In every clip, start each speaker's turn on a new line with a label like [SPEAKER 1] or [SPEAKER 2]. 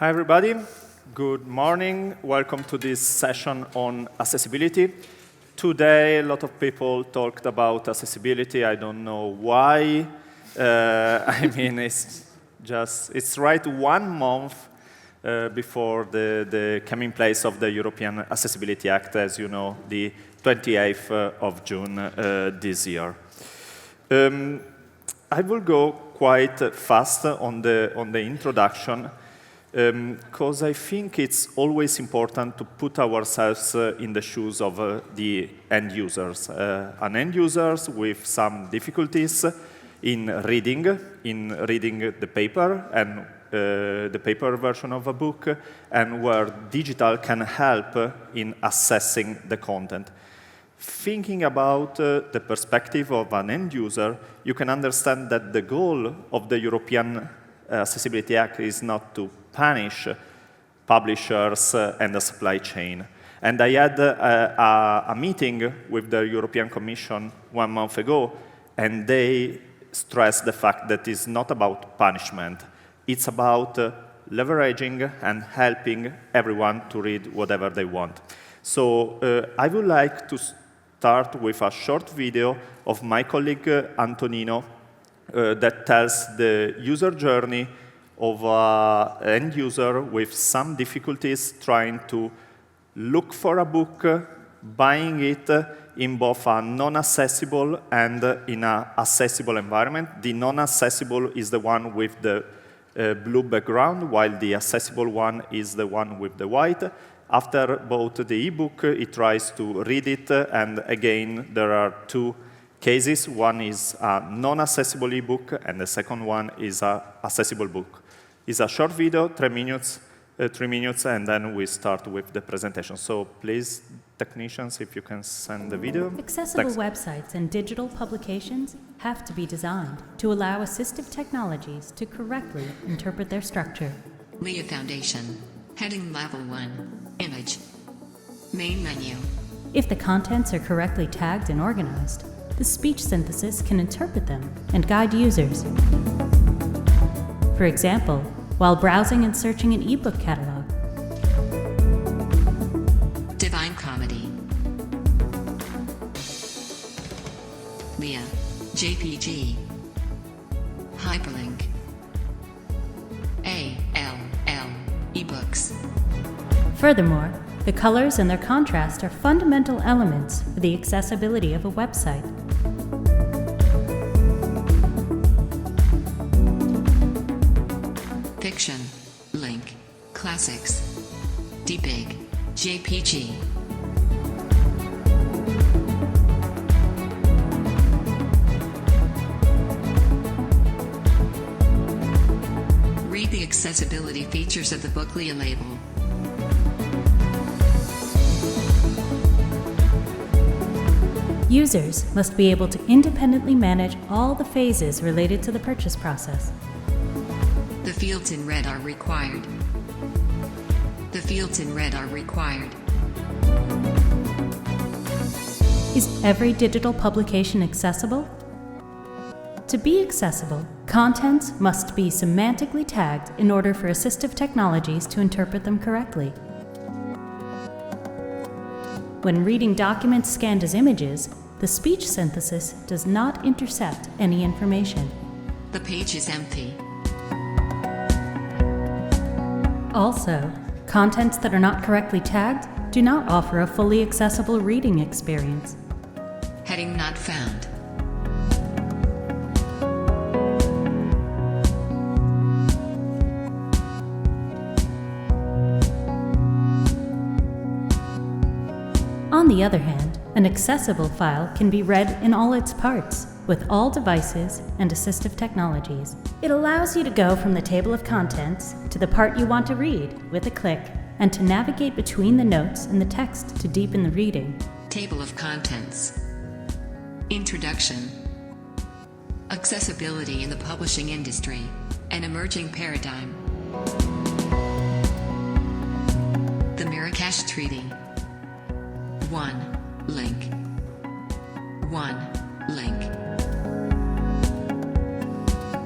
[SPEAKER 1] Hi, everybody. Good morning. Welcome to this session on accessibility. Today, a lot of people talked about accessibility. I don't know why. It's right 1 month before the coming place of the European Accessibility Act, as you know, the 28th of June this year. I will go quite fast on the introduction, because I think it's always important to put ourselves in the shoes of the end users. An end users with some difficulties in reading the paper and the paper version of a book, and where digital can help in assessing the content. Thinking about the perspective of an end user, you can understand that the goal of the European Accessibility Act is not to punish publishers and the supply chain. And I had a meeting with the European Commission 1 month ago, and they stressed the fact that it's not about punishment. It's about leveraging and helping everyone to read whatever they want. So I would like to start with a short video of my colleague Antonino that tells the user journey of an end user with some difficulties trying to look for a book, buying it in both a non-accessible and in an accessible environment. The non-accessible is the one with the blue background, while the accessible one is the one with the white. After both the ebook, it tries to read it, and again, there are two cases. One is a non-accessible ebook, and the second one is an accessible book. It's a short video, 3 minutes, and then we start with the presentation. So please, technicians, if you can send the video.
[SPEAKER 2] Accessible websites and digital publications have to be designed to allow assistive technologies to correctly interpret their structure.
[SPEAKER 3] Leah Foundation. Heading Level 1. Image. Main menu.
[SPEAKER 2] If the contents are correctly tagged and organized, the speech synthesis can interpret them and guide users. For example, while browsing and searching an ebook catalog.
[SPEAKER 3] Divine Comedy. Leah. JPG. Hyperlink. ALL. Ebooks.
[SPEAKER 2] Furthermore, the colors and their contrast are fundamental elements for the accessibility of a website.
[SPEAKER 3] Fiction. Link. Classics. DBIG. JPG. Read the accessibility features of the book Leah label.
[SPEAKER 2] Users must be able to independently manage all the phases related to the purchase process.
[SPEAKER 3] The fields in red are required. The fields in red are required.
[SPEAKER 2] Is every digital publication accessible? To be accessible, contents must be semantically tagged in order for assistive technologies to interpret them correctly. When reading documents scanned as images, the speech synthesis does not intercept any information.
[SPEAKER 3] The page is empty.
[SPEAKER 2] Also, contents that are not correctly tagged do not offer a fully accessible reading experience.
[SPEAKER 3] Heading not found.
[SPEAKER 2] On the other hand, an accessible file can be read in all its parts, with all devices and assistive technologies. It allows you to go from the table of contents to the part you want to read with a click, and to navigate between the notes and the text to deepen the reading.
[SPEAKER 3] Table of contents. Introduction. Accessibility in the publishing industry. An emerging paradigm. The Marrakesh Treaty. 1. Link. 1. Link.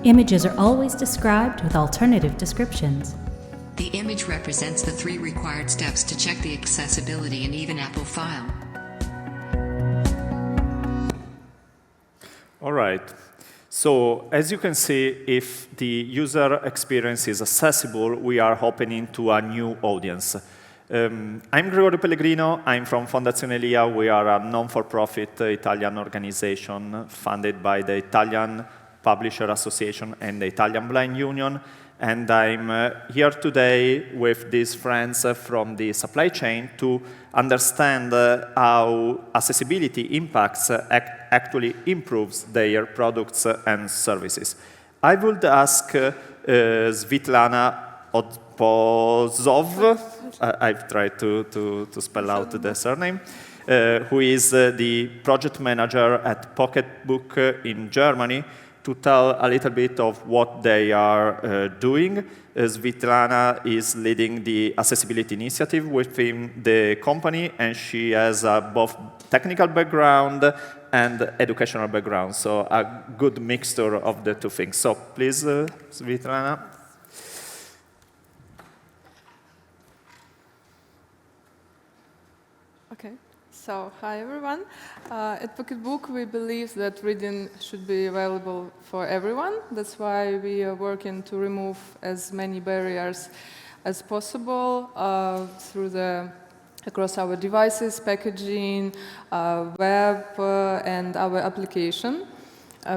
[SPEAKER 2] Images are always described with alternative descriptions.
[SPEAKER 3] The image represents the 3 required steps to check the accessibility in even Apple file.
[SPEAKER 1] All right. So as you can see, if the user experience is accessible, we are opening to a new audience. I'm Gregorio Pellegrino. I'm from Fondazione. We are a non-for-profit Italian organization funded by the Italian Publisher Association and the Italian Blind Union. And I'm here today with these friends from the supply chain to understand how accessibility impacts actually improves their products and services. I would ask Svitlana Odnopozov, I've tried to spell out the surname, who is the project manager at PocketBook in Germany, to tell a little bit of what they are doing. Svitlana is leading the accessibility initiative within the company, and she has both technical background and educational background, so a good mixture of the two things. So please, Svitlana.
[SPEAKER 4] Okay. So, hi everyone. At PocketBook, we believe that reading should be available for everyone. That's why we are working to remove as many barriers as possible across our devices, packaging, web, and our application.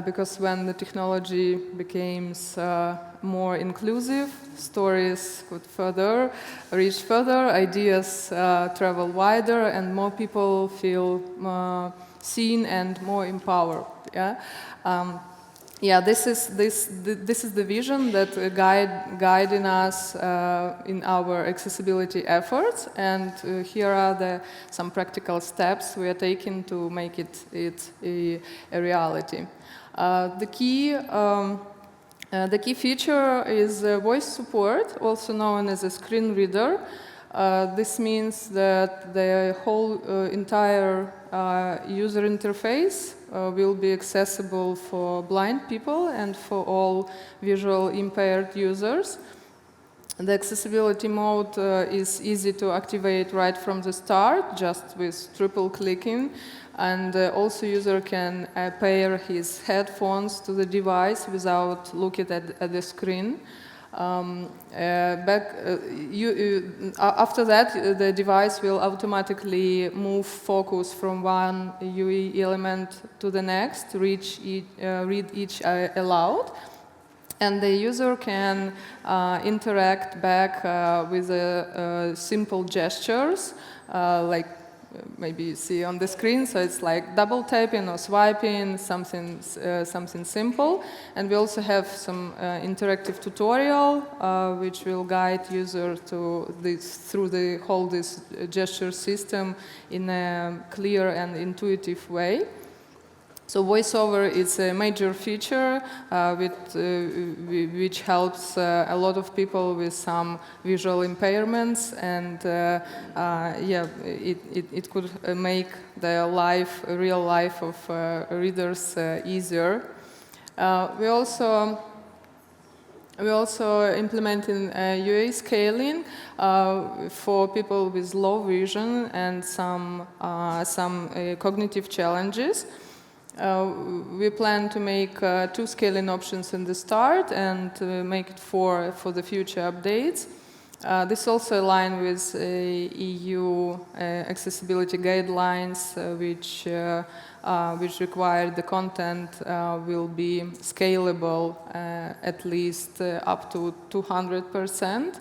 [SPEAKER 4] Because when the technology becomes more inclusive, stories could reach further, ideas travel wider, and more people feel seen and more empowered. Yeah, this is the vision that guiding us in our accessibility efforts, and here are some practical steps we are taking to make it a reality. The key feature is voice support, also known as a screen reader. This means that the whole entire user interface will be accessible for blind people and for all visual impaired users. The accessibility mode is easy to activate right from the start, just with triple clicking. And also user can pair his headphones to the device without looking at the screen. After that, the device will automatically move focus from one UE element to the next, read each aloud. And the user can interact back with simple gestures, like maybe you see on the screen, so it's like double tapping or swiping, something simple. And we also have some interactive tutorial which will guide user through the whole this gesture system in a clear and intuitive way. So voiceover is a major feature which helps a lot of people with some visual impairments, and it could make the real life of readers easier. We also implementing UA scaling for people with low vision and some cognitive challenges. We plan to make 2 scaling options in the start and make it 4 for the future updates. This also aligns with EU accessibility guidelines, which require the content will be scalable at least up to 200%.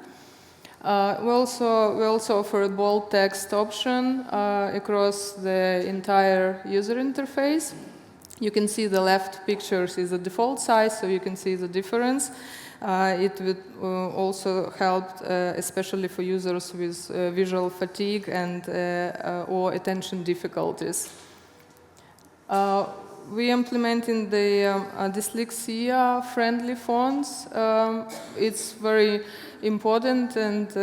[SPEAKER 4] We also offer a bold text option across the entire user interface. You can see the left pictures is the default size, so you can see the difference. It would also help, especially for users with visual fatigue and or attention difficulties. We implementing the dyslexia-friendly fonts. It's very important and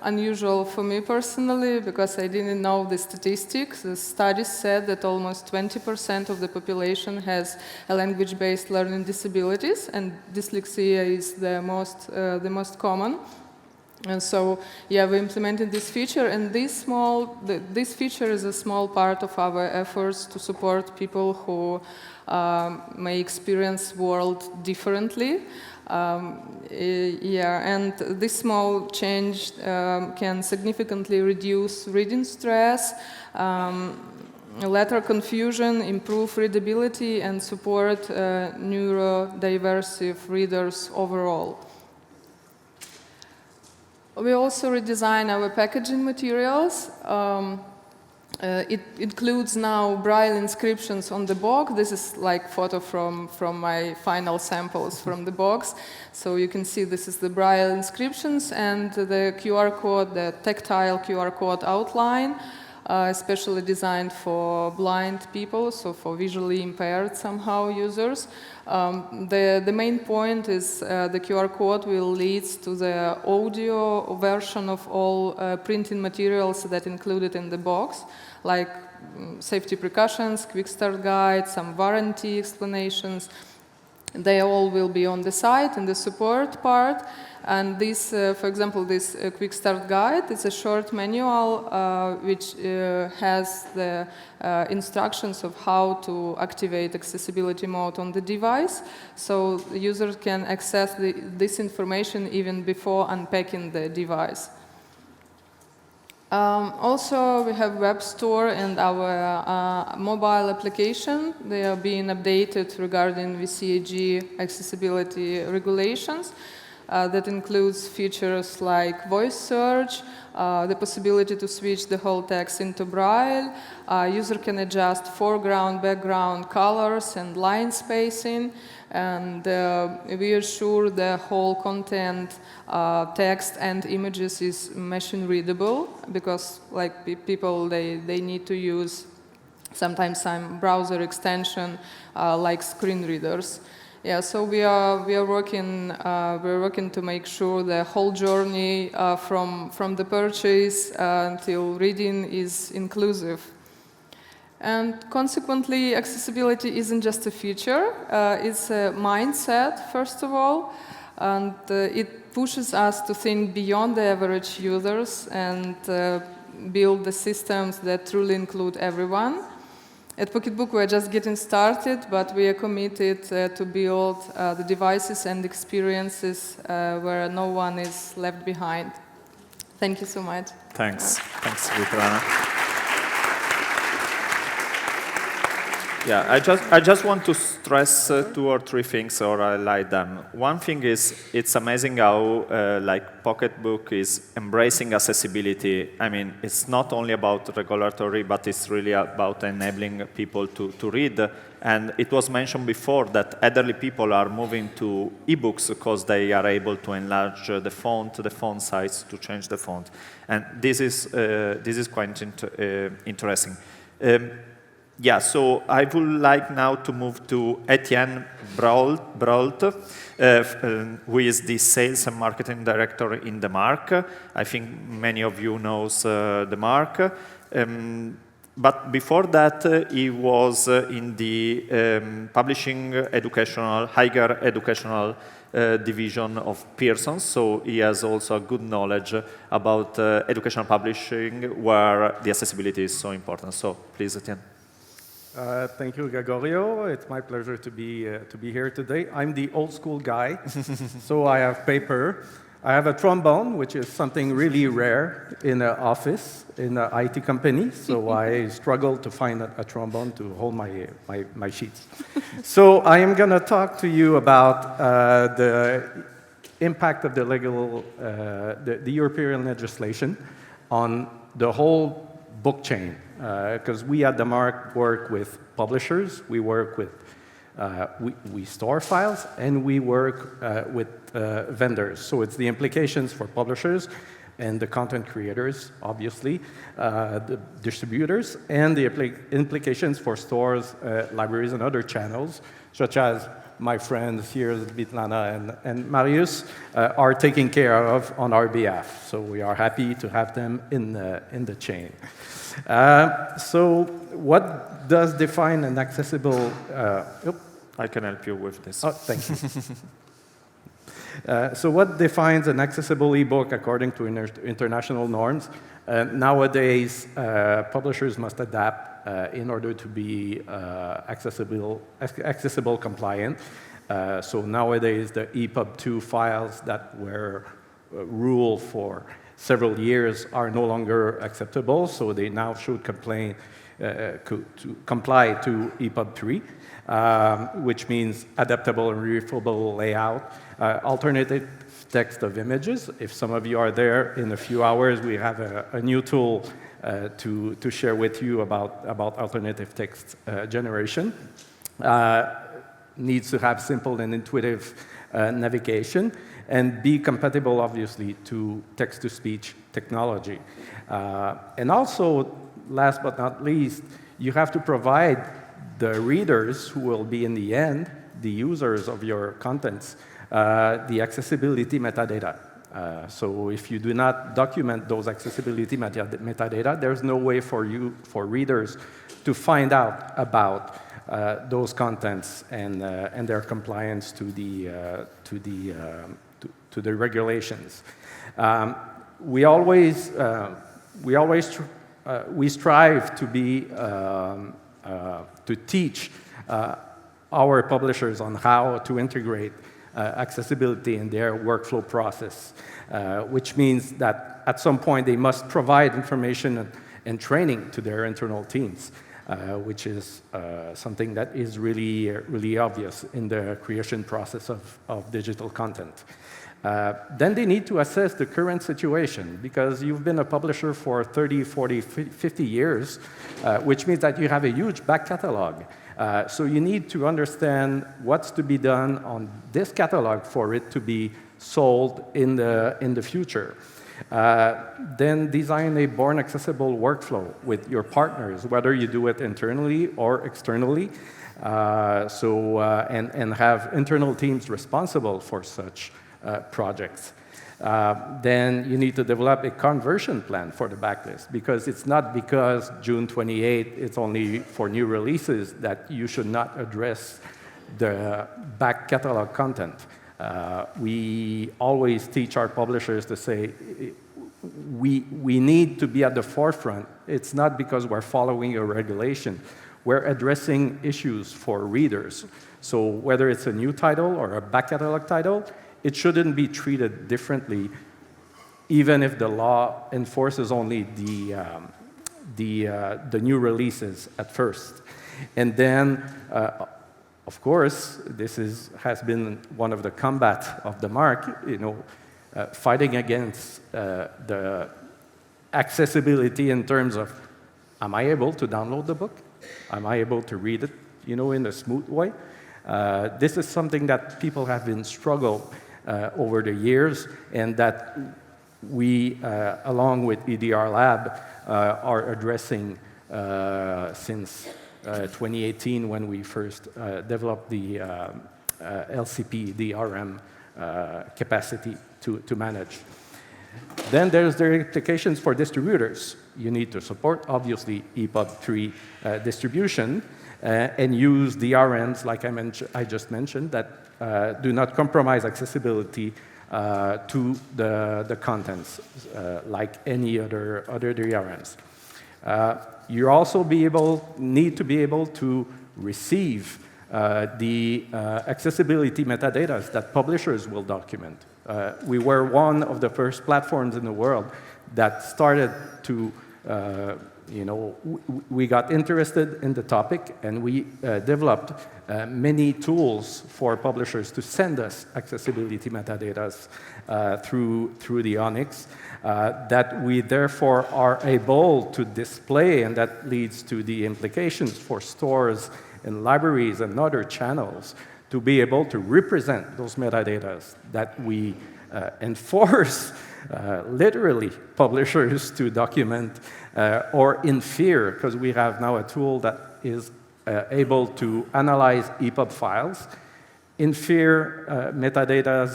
[SPEAKER 4] unusual for me personally, because I didn't know the statistics. The studies said that almost 20% of the population has a language-based learning disabilities, and dyslexia is the most common. And so, yeah, we implemented this feature, and this feature is a small part of our efforts to support people who may experience world differently. Yeah, and this small change can significantly reduce reading stress, letter confusion, improve readability, and support neurodiversive readers overall. We also redesign our packaging materials. It includes now Braille inscriptions on the box. This is like photo from my final samples from the box. So you can see this is the Braille inscriptions and the QR code, the tactile QR code outline, especially designed for blind people, so for visually impaired somehow users. The main point is the QR code will lead to the audio version of all printing materials that included in the box, like safety precautions, quick start guide, some warranty explanations. They all will be on the site in the support part. And this, for example, this quick start guide is a short manual which has the instructions of how to activate accessibility mode on the device. So the user can access this information even before unpacking the device. Also, we have web store and our mobile application. They are being updated regarding VCAG accessibility regulations. That includes features like voice search, the possibility to switch the whole text into Braille. User can adjust foreground, background colors and line spacing. And we assure the whole content, text and images is machine readable, because like people, they need to use sometimes some browser extension like screen readers. Yeah, so we're working to make sure the whole journey from the purchase until reading is inclusive. And consequently, accessibility isn't just a feature, it's a mindset, first of all, and it pushes us to think beyond the average users and build the systems that truly include everyone. At PocketBook, we're just getting started, but we are committed to build the devices and experiences where no one is left behind. Thank you so much.
[SPEAKER 1] Thanks. Thanks, Svitlana. Yeah, I just want to stress 2 or 3 things, or highlight them. One thing is, it's amazing how like PocketBook is embracing accessibility. I mean, it's not only about regulatory, but it's really about enabling people to read. And it was mentioned before that elderly people are moving to ebooks because they are able to enlarge the font size, to change the font. And this is quite interesting. Yeah, so I would like now to move to Étienne Breault, who is the Sales and Marketing Director in the Marque. I think many of you knows the Marque. But before that, he was in the publishing higher educational division of Pearson, so he has also a good knowledge about educational publishing, where the accessibility is so important. So please, Étienne.
[SPEAKER 5] Thank you, Gregorio. It's my pleasure to be here today. I'm the old school guy, so I have paper. I have a trombone, which is something really rare in an office, in an IT company, so I struggle to find a trombone to hold my sheets. So I am going to talk to you about the impact of the European legislation on the whole book chain. Because we at the Marque work with publishers, we work with, we store files, and we work with vendors. So it's the implications for publishers and the content creators, obviously, the distributors, and the implications for stores, libraries, and other channels, such as my friends here, Svitlana and Marius, are taking care of on our behalf. So we are happy to have them in the chain. So what does define an accessible...
[SPEAKER 1] I can help you with this.
[SPEAKER 5] Oh, thank you. So what defines an accessible ebook according to international norms? Nowadays, publishers must adapt in order to be accessible compliant. So nowadays, the EPUB 2 files that were ruled for several years are no longer acceptable, so they now should comply to EPUB 3, which means adaptable and readable layout, alternative text of images. If some of you are there in a few hours, we have a new tool to share with you about alternative text generation. Needs to have simple and intuitive navigation and be compatible, obviously, to text-to-speech technology. And also, last but not least, you have to provide the readers who will be, in the end, the users of your contents, the accessibility metadata. So if you do not document those accessibility metadata, there's no way for readers to find out about those contents and their compliance to the regulations. We strive to be to teach our publishers on how to integrate accessibility in their workflow process, which means that at some point they must provide information and training to their internal teams, which is something that is really obvious in the creation process of digital content. Then they need to assess the current situation, because you've been a publisher for 30, 40, 50 years, which means that you have a huge back catalog. So you need to understand what's to be done on this catalog for it to be sold in the future. Then design a born accessible workflow with your partners, whether you do it internally or externally, and have internal teams responsible for such projects. Then you need to develop a conversion plan for the backlist, because it's not because June 28 it's only for new releases that you should not address the back catalog content. We always teach our publishers to say, we need to be at the forefront. It's not because we're following a regulation. We're addressing issues for readers. So whether it's a new title or a back catalog title, it shouldn't be treated differently, even if the law enforces only the new releases at first. And then, of course, this has been one of the combat of the Marque, fighting against the accessibility in terms of, am I able to download the book? Am I able to read it, in a smooth way? This is something that people have been struggling over the years, and that we, along with EDR Lab, are addressing since 2018, when we first developed the LCP, the RM capacity to manage. Then there's the implications for distributors. You need to support, obviously, EPUB 3 distribution, and use DRMs, like I just mentioned, that do not compromise accessibility to the contents, like any other DRMs. You also need to be able to receive the accessibility metadata that publishers will document. We were one of the first platforms in the world that started to, we got interested in the topic, and we developed many tools for publishers to send us accessibility metadata through the Onyx that we therefore are able to display, and that leads to the implications for stores and libraries and other channels to be able to represent those metadata that we enforce literally publishers to document, or in fear, because we have now a tool that is able to analyze EPUB files, infer metadata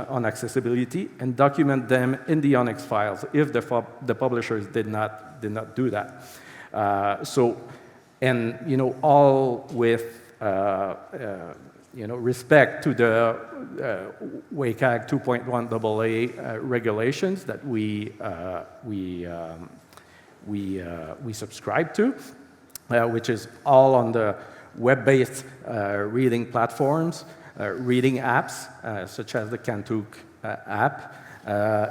[SPEAKER 5] on accessibility, and document them in the Onyx files if the publishers did not do that. All with respect to the WCAG 2.1 AA regulations that we subscribe to, which is all on the web-based reading platforms, reading apps, such as the Cantook app,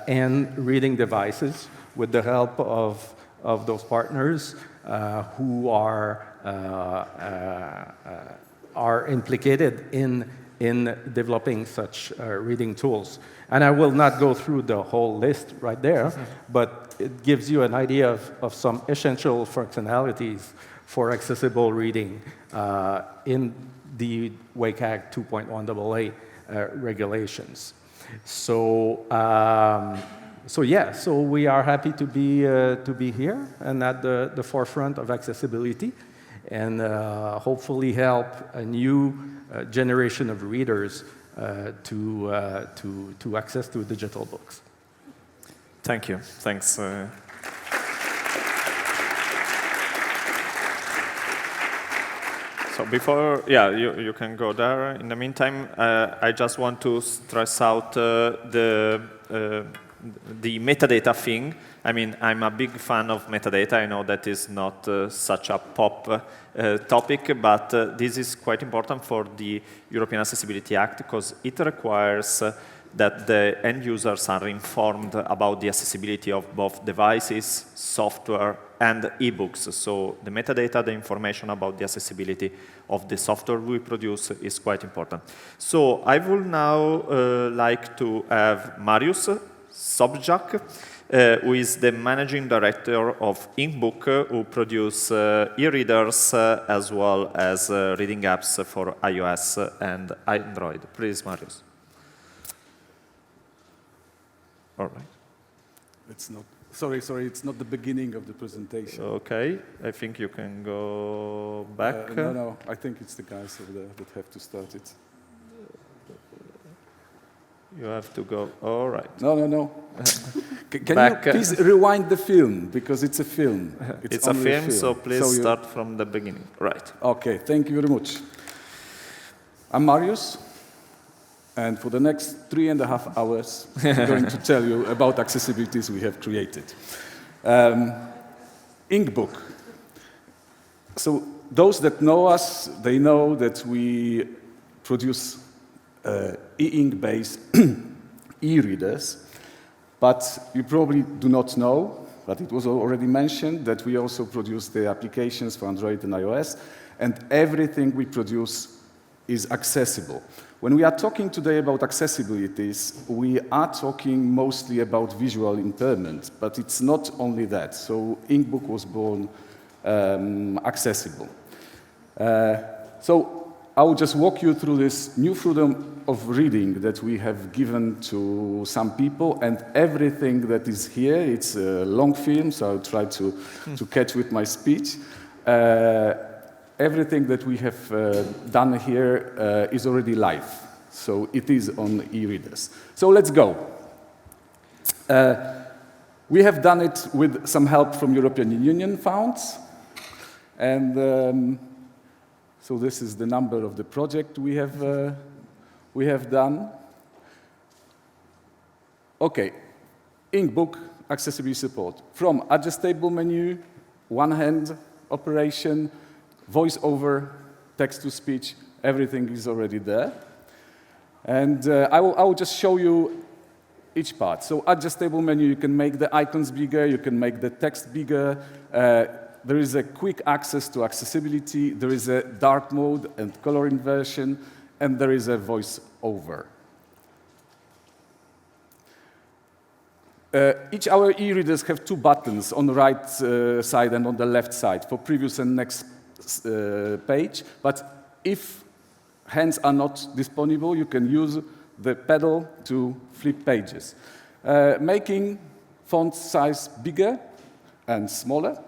[SPEAKER 5] and reading devices with the help of those partners who are implicated in developing such reading tools. And I will not go through the whole list right there, but it gives you an idea of some essential functionalities for accessible reading in the WCAG 2.1 AA regulations. So we are happy to be here and at the forefront of accessibility, and hopefully help a new generation of readers to access to digital books.
[SPEAKER 1] Thank you. Thanks. So before, you can go there. In the meantime, I just want to stress out the metadata thing. I mean, I'm a big fan of metadata. I know that is not such a pop topic, but this is quite important for the European Accessibility Act because it requires that the end users are informed about the accessibility of both devices, software, and e-books. So the metadata, the information about the accessibility of the software we produce is quite important. So I would now like to have Marius Sobczak, who is the managing director of InkBOOK, who produce e-readers as well as reading apps for iOS and Android. Please, Marius. All right.
[SPEAKER 6] It's not. Sorry, it's not the beginning of the presentation.
[SPEAKER 1] Okay, I think you can go back.
[SPEAKER 6] No, I think it's the guys over there that have to start it.
[SPEAKER 1] You have to go. All right.
[SPEAKER 6] No. Can you please rewind the film, because it's a film.
[SPEAKER 1] It's a film, so please start from the beginning. Right.
[SPEAKER 6] Okay, thank you very much. I'm Marius, and for the next 3.5 hours, I'm going to tell you about accessibilities we have created. InkBOOK. So those that know us, they know that we produce e-ink-based e-readers, but you probably do not know, but it was already mentioned, that we also produce the applications for Android and iOS, and everything we produce is accessible. When we are talking today about accessibilities, we are talking mostly about visual impairment, but it's not only that. So InkBOOK was born accessible. So I will just walk you through this new freedom of reading that we have given to some people, and everything that is here, it's a long film, so I'll try to catch with my speech. Everything that we have done here is already live, so it is on e-readers. So let's go. We have done it with some help from European Union funds, and so this is the number of the project we have done. Okay, InkBOOK accessibility support. From adjustable menu, one-hand operation, voice-over, text-to-speech, everything is already there. And I will just show you each part. So adjustable menu, you can make the icons bigger, you can make the text bigger. There is a quick access to accessibility. There is a dark mode and color inversion, and there is a voice-over. Each our e-readers have two buttons on the right side and on the left side for previous and next page, but if hands are not disponible, you can use the pedal to flip pages, making font size bigger and smaller,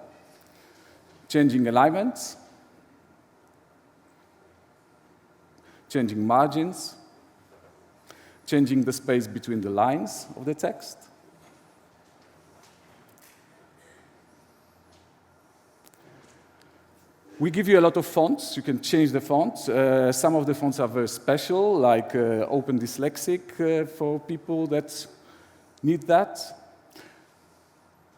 [SPEAKER 6] changing alignments, changing margins, changing the space between the lines of the text. We give you a lot of fonts. You can change the fonts. Some of the fonts are very special, like Open Dyslexic for people that need that.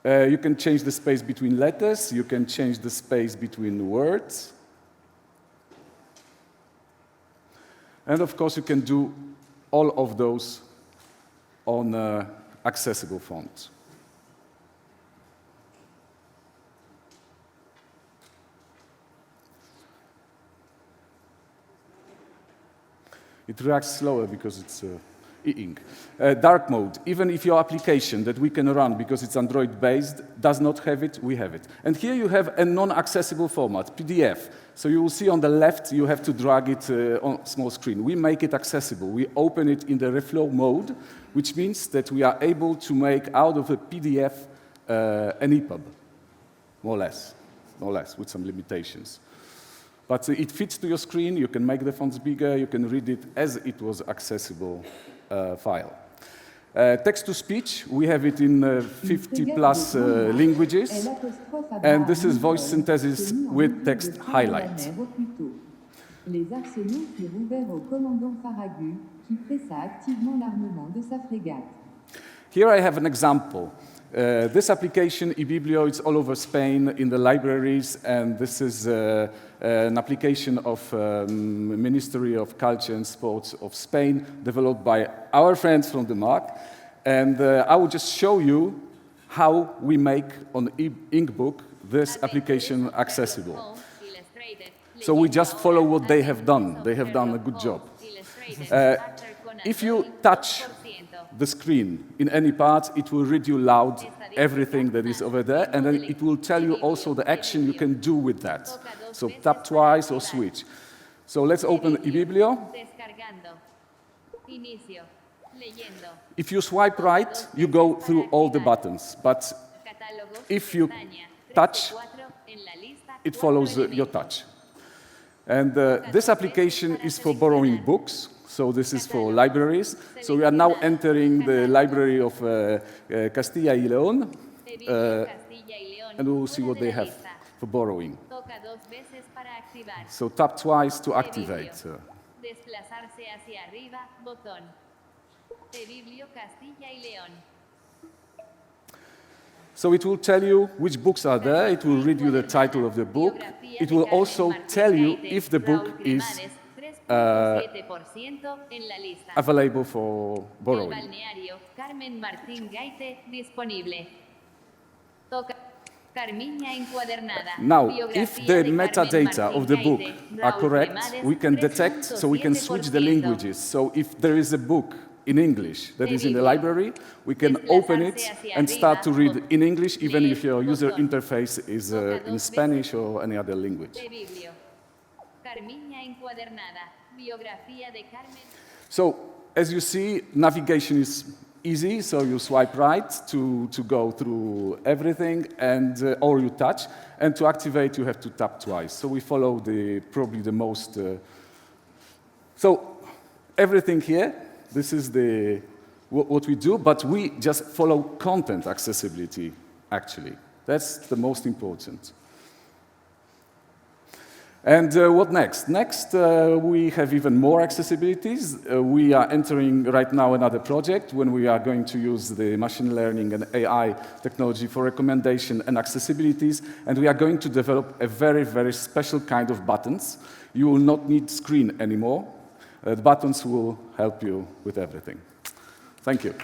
[SPEAKER 6] You can change the space between letters. You can change the space between words. And of course, you can do all of those on accessible fonts. It reacts slower because it's e-ink. Dark mode, even if your application that we can run because it's Android-based does not have it, we have it. And here you have a non-accessible format, PDF. So you will see on the left, you have to drag it on small screen. We make it accessible. We open it in the reflow mode, which means that we are able to make out of a PDF an EPUB, more or less, with some limitations. But it fits to your screen, you can make the fonts bigger, you can read it as it was accessible file. Text-to-speech, we have it in 50+ languages, and this is voice synthesis with text highlight.
[SPEAKER 7] Les arsenaux furent ouverts au commandant Farragut, qui pressa activement l'armement de sa frégate.
[SPEAKER 6] Here I have an example. This application, eBiblio, is all over Spain in the libraries, and this is an application of Ministry of Culture and Sports of Spain, developed by our friends from the Marque. And I will just show you how we make on InkBOOK this application accessible. So we just follow what they have done. They have done a good job. If you touch the screen in any part, it will read you loud everything that is over there, and then it will tell you also the action you can do with that. So tap twice or switch. So let's open eBiblio. If you swipe right, you go through all the buttons, but if you touch, it follows your touch. And this application is for borrowing books. So this is for libraries. So we are now entering the library of Castilla y León, and we will see what they have for borrowing. So tap twice to activate. So it will tell you which books are there. It will read you the title of the book. It will also tell you if the book is available for borrowing. Now, if the metadata of the book are correct, we can detect, so we can switch the languages. So if there is a book in English that is in the library, we can open it and start to read in English, even if your user interface is in Spanish or any other language. So, as you see, navigation is easy, so you swipe right to go through everything, and or you touch, and to activate you have to tap twice. So we follow probably the most. So everything here, this is what we do, but we just follow content accessibility, actually. That's the most important. And what next? Next, we have even more accessibilities. We are entering right now another project when we are going to use the machine learning and AI technology for recommendation and accessibilities, and we are going to develop a very, very special kind of buttons. You will not need screen anymore. The buttons will help you with everything. Thank you.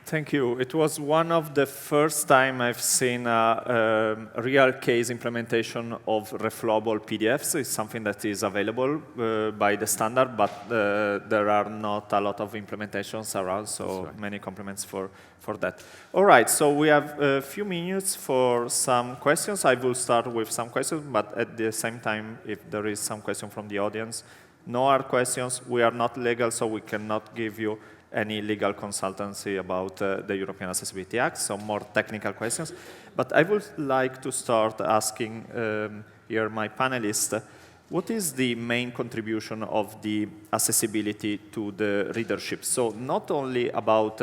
[SPEAKER 1] Thank you. It was one of the first time I've seen a real case implementation of reflowable PDFs. It's something that is available by the standard, but there are not a lot of implementations around, so right. Many compliments for that. All right, so we have a few minutes for some questions. I will start with some questions, but at the same time, if there is some question from the audience, no hard questions. We are not legal, so we cannot give you any legal consultancy about the European Accessibility Act, so more technical questions. But I would like to start asking here my panelists, what is the main contribution of the accessibility to the readership? So not only about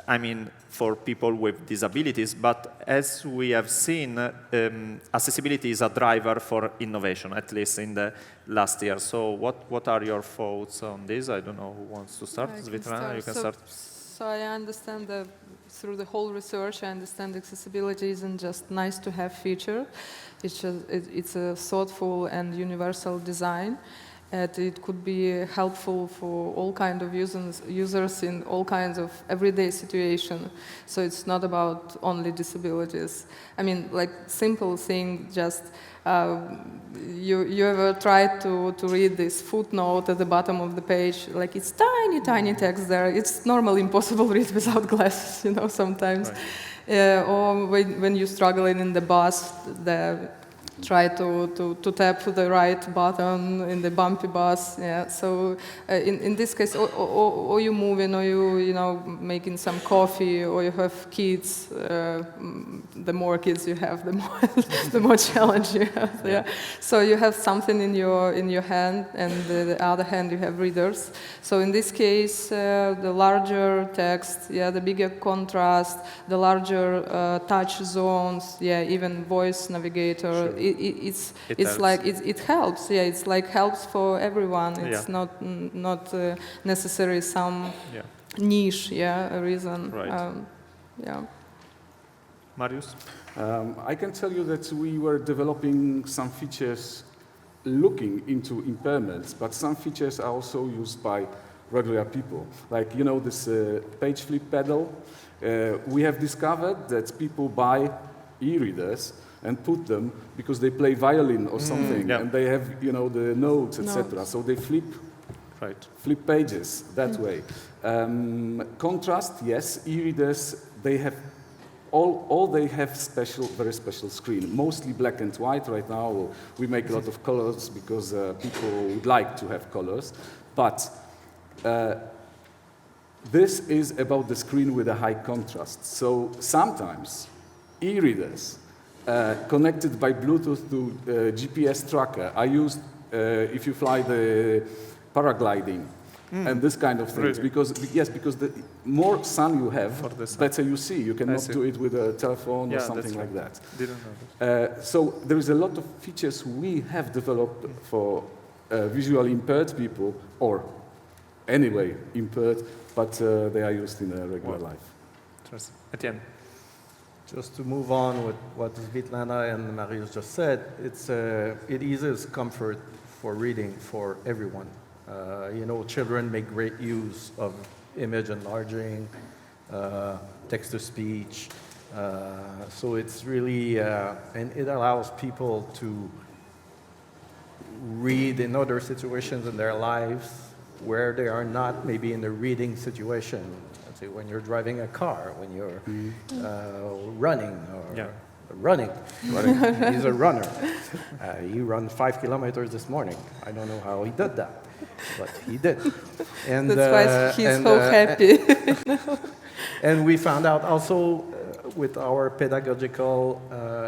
[SPEAKER 1] I mean, for people with disabilities, but as we have seen, accessibility is a driver for innovation, at least in the last year. So what are your thoughts on this? I don't know who wants to start. Svitlana, you can start.
[SPEAKER 4] So I understand that through the whole research, I understand accessibility isn't just nice to have feature. It's a thoughtful and universal design. And it could be helpful for all kinds of users in all kinds of everyday situations. So it's not about only disabilities. I mean, like simple thing, just you ever tried to read this footnote at the bottom of the page? Like it's tiny, tiny text there. It's normally impossible to read without glasses, you know, sometimes. Right. Or when you're struggling in the bus, try to tap the right button in the bumpy bus. Yeah. So in this case, or you're moving, or you know making some coffee, or you have kids. The more kids you have, the more challenge you have. Yeah. So you have something in your hand, and the other hand you have readers. So in this case, the larger text, the bigger contrast, the larger touch zones, even voice navigator. Sure. It helps. Yeah, it's like helps for everyone. It's not necessarily some niche. A reason.
[SPEAKER 1] Right. Marius?
[SPEAKER 6] I can tell you that we were developing some features looking into impairments, but some features are also used by regular people. Like, you know, this page flip pedal. We have discovered that people buy e-readers and put them because they play violin or something, and they have, you know, the notes, etc. So they flip pages that way. Contrast, yes, e-readers, they have all they have very special screen, mostly black and white. Right now we make a lot of colors because people would like to have colors, but this is about the screen with a high contrast. So sometimes e-readers connected by Bluetooth to GPS tracker are used if you fly the paragliding and this kind of things. Really? Because the more sun you have, better you see. You cannot do it with a telephone or something like that.
[SPEAKER 1] Didn't know that.
[SPEAKER 6] So there is a lot of features we have developed for visually impaired people, or anyway impaired, but they are used in a regular life.
[SPEAKER 1] Interesting. Étienne.
[SPEAKER 5] Just to move on with what Svitlana and Marius just said, it eases comfort for reading for everyone. You know, children make great use of image enlarging, text-to-speech. So it's really, and it allows people to read in other situations in their lives where they are not maybe in the reading situation. Let's say when you're driving a car, when you're running, or running. He's a runner. He ran 5 kilometers this morning. I don't know how he did that, but he did.
[SPEAKER 4] And that's why he's so happy.
[SPEAKER 5] And we found out also with our pedagogical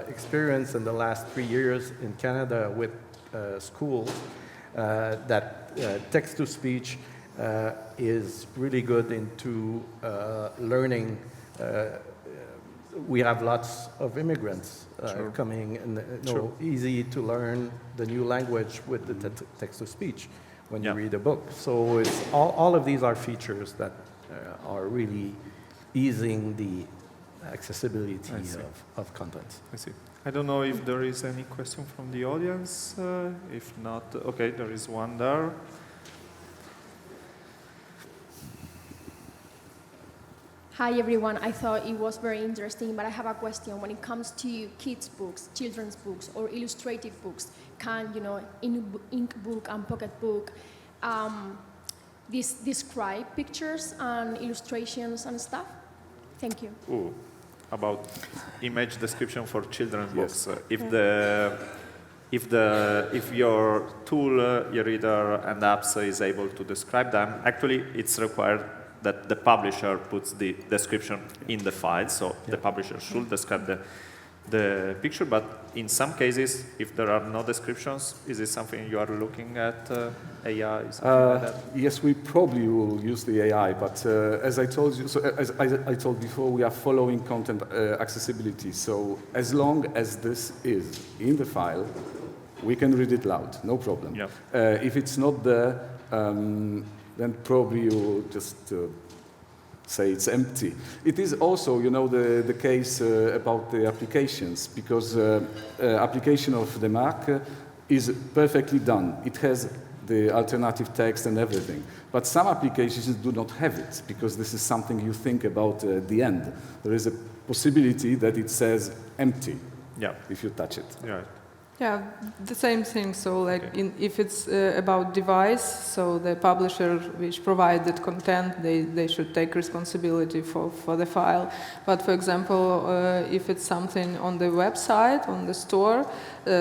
[SPEAKER 5] experience in the last 3 years in Canada with schools that text-to-speech is really good into learning. We have lots of immigrants coming, and easy to learn the new language with the text-to-speech when you read a book. So it's all of these are features that are really easing the accessibility of content.
[SPEAKER 1] I see. I don't know if there is any question from the audience. If not, okay, there is one there.
[SPEAKER 8] Hi everyone, I thought it was very interesting, but I have a question. When it comes to kids' books, children's books, or illustrated books, can, you know, InkBOOK and PocketBook describe pictures and illustrations and stuff? Thank you.
[SPEAKER 1] Ooh, about image description for children's books. If your tool, your reader and apps is able to describe them, actually it's required that the publisher puts the description in the file, so the publisher should describe the picture, but in some cases, if there are no descriptions, is this something you are looking at, AI, something like that?
[SPEAKER 6] Yes, we probably will use the AI, but as I told you, so as I told before, we are following content accessibility. So as long as this is in the file, we can read it loud, no problem.
[SPEAKER 1] Yeah.
[SPEAKER 6] If it's not there, then probably you will just say it's empty. It is also, you know, the case about the applications, because application of the Marque is perfectly done. It has the alternative text and everything. But some applications do not have it, because this is something you think about at the end. There is a possibility that it says empty, if you touch it.
[SPEAKER 1] Yeah.
[SPEAKER 4] Yeah, the same thing. So, like, if it's about device, so the publisher which provided content, they should take responsibility for the file. But for example, if it's something on the website, on the store,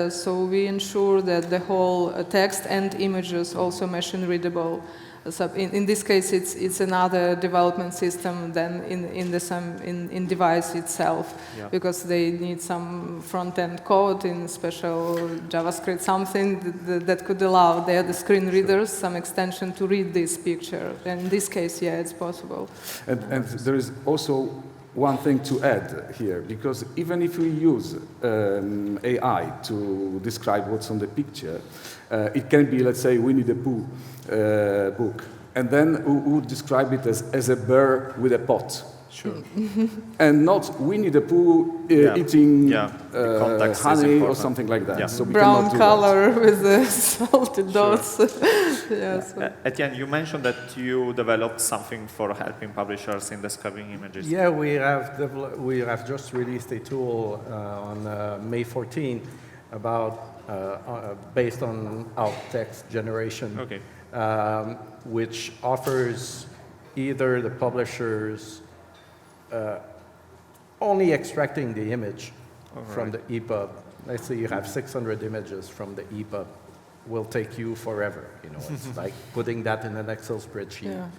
[SPEAKER 4] so we ensure that the whole text and images also machine readable. So in this case, it's another development system than in device itself, because they need some front-end code in special JavaScript, something that could allow the screen readers some extension to read this picture. And in this case, yeah, it's possible.
[SPEAKER 6] And there is also one thing to add here, because even if we use AI to describe what's on the picture, it can be, let's say, Winnie the Pooh book, and then we would describe it as a bear with a pot.
[SPEAKER 1] Sure.
[SPEAKER 6] And not Winnie the Pooh eating honey or something like that.
[SPEAKER 1] Yeah.
[SPEAKER 6] So we
[SPEAKER 4] brown color with the salted dots. Yes.
[SPEAKER 1] Etienne, you mentioned that you developed something for helping publishers in describing images.
[SPEAKER 5] Yeah, we have just released a tool on May 14 about based on alt text generation, which offers either the publishers only extracting the image from the EPUB. Let's say you have 600 images from the EPUB. Will take you forever. You know, it's like putting that in an Excel spreadsheet,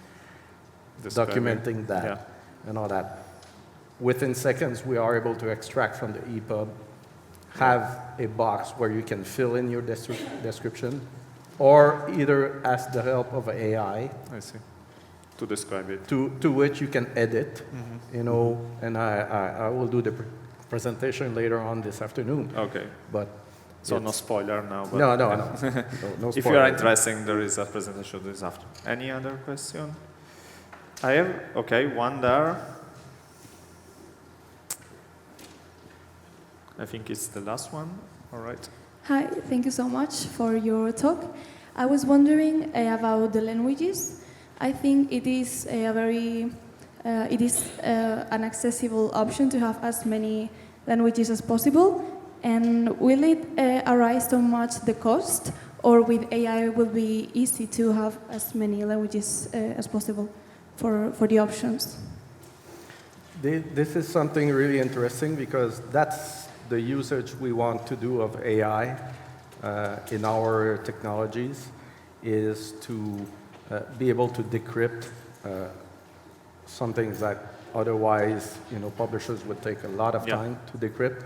[SPEAKER 5] documenting that, and all that. Within seconds, we are able to extract from the EPUB, have a box where you can fill in your description, or either ask the help of AI.
[SPEAKER 1] I see. To describe it.
[SPEAKER 5] To which you can edit, you know, and I will do the presentation later on this afternoon.
[SPEAKER 1] Okay.
[SPEAKER 5] But
[SPEAKER 1] so no spoiler now. But
[SPEAKER 5] no spoiler.
[SPEAKER 1] If you are interested, there is a presentation this afternoon. Any other question? I have, one there. I think it's the last one. All right.
[SPEAKER 9] Hi, thank you so much for your talk. I was wondering about the languages. I think it is an accessible option to have as many languages as possible. And will it arise so much the cost, or with AI will be easy to have as many languages as possible for the options?
[SPEAKER 5] This is something really interesting, because that's the usage we want to do of AI in our technologies, is to be able to decrypt some things that otherwise, you know, publishers would take a lot of time to decrypt.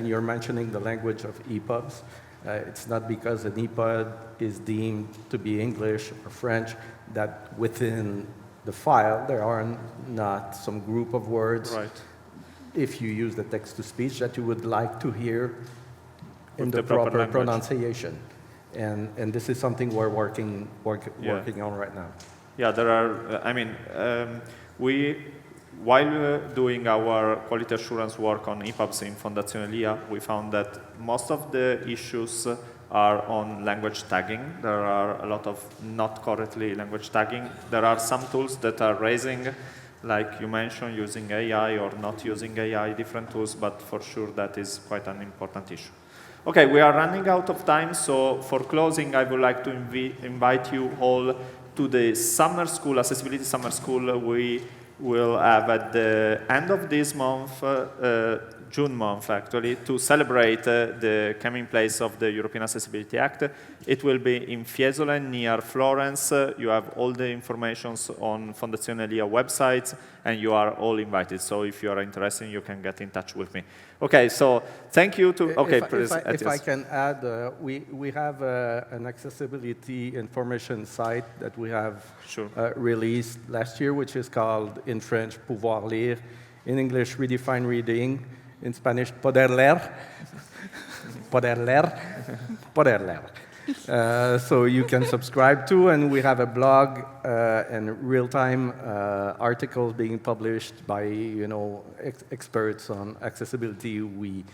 [SPEAKER 5] You're mentioning the language of EPUBs. It's not because an EPUB is deemed to be English or French that within the file there are not some group of words.
[SPEAKER 1] Right.
[SPEAKER 5] If you use the text-to-speech that you would like to hear in the
[SPEAKER 1] proper
[SPEAKER 5] proper
[SPEAKER 1] language.
[SPEAKER 5] Pronunciation. And this is something we're working on right now.
[SPEAKER 1] Yeah, there are, while doing our quality assurance work on EPUBs in Fondazione LIA, we found that most of the issues are on language tagging. There are a lot of not correctly language tagging. There are some tools that are raising, like you mentioned, using AI or not using AI, different tools, but for sure that is quite an important issue. Okay, we are running out of time, so for closing, I would like to invite you all to the summer school, Accessibility Summer School. We will have at the end of this month June month, actually, to celebrate the coming place of the European Accessibility Act. It will be in Fiesole, near Florence. You have all the information on Fondazione Lia website, and you are all invited. So if you are interested, you can get in touch with me. Okay, so thank you to... Okay, please.
[SPEAKER 5] If I can add, we have an accessibility information site that we have released last year, which is called, in French, Pouvoir Lire, in English, Redefined Reading, in Spanish, Poder Leer. Poder Leer. Poder Leer. So you can subscribe to, and we have a blog and real-time articles being published by experts on accessibility we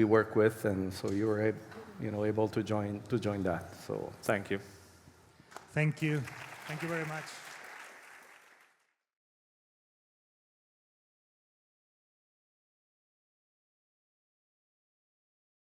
[SPEAKER 5] work with, and so you're able to join that. So
[SPEAKER 1] thank you.
[SPEAKER 10] Thank you. Thank you very much.